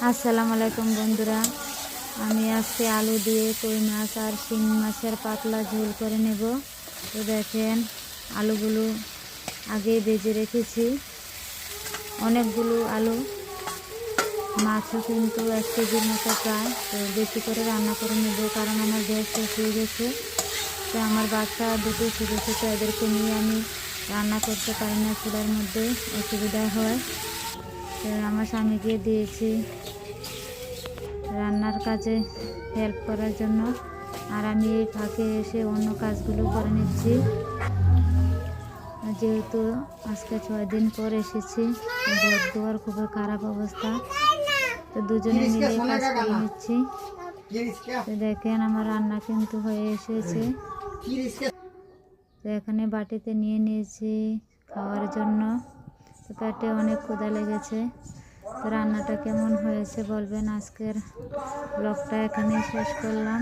আসসালামু আলাইকুম বন্ধুরা, আমি আজকে আলু দিয়ে কই মাছ আর শিং মাছের পাতলা ঝোল করে নেব। তো দেখেন, আলুগুলো আগে ভেজে রেখেছি, অনেকগুলো আলু, মাছও কিন্তু 1 কেজির মতো প্রায়। তো বেশি করে রান্না করে নেব, কারণ আমার গ্যাস শেষ হয়ে গেছে। তো আমার বাচ্চা দুটো ছোটো ছোটো, এদেরকে নিয়ে আমি রান্না করতে পারি না, চুলার মধ্যে অসুবিধা হয়। তো আমার স্বামীকে দিয়েছি রান্নার কাজে হেল্প করার জন্য, আর আমি এই ফাঁকে এসে অন্য কাজগুলো করে নিচ্ছি। যেহেতু আজকে 6 দিন পর এসেছি, ঘর দুয়ার খুবই খারাপ অবস্থা, তো দুজনে মিলে কাজ করে নিচ্ছি। তো দেখেন, আমার রান্না কিন্তু হয়ে এসেছে। তো এখানে বাটিতে নিয়ে নিয়েছি খাওয়ার জন্য। তো পেটে অনেক ক্ষুধা লেগেছে। তো রান্নাটা কেমন হয়েছে বলবেন। আজকের ব্লগটা এখানে শেষ করলাম।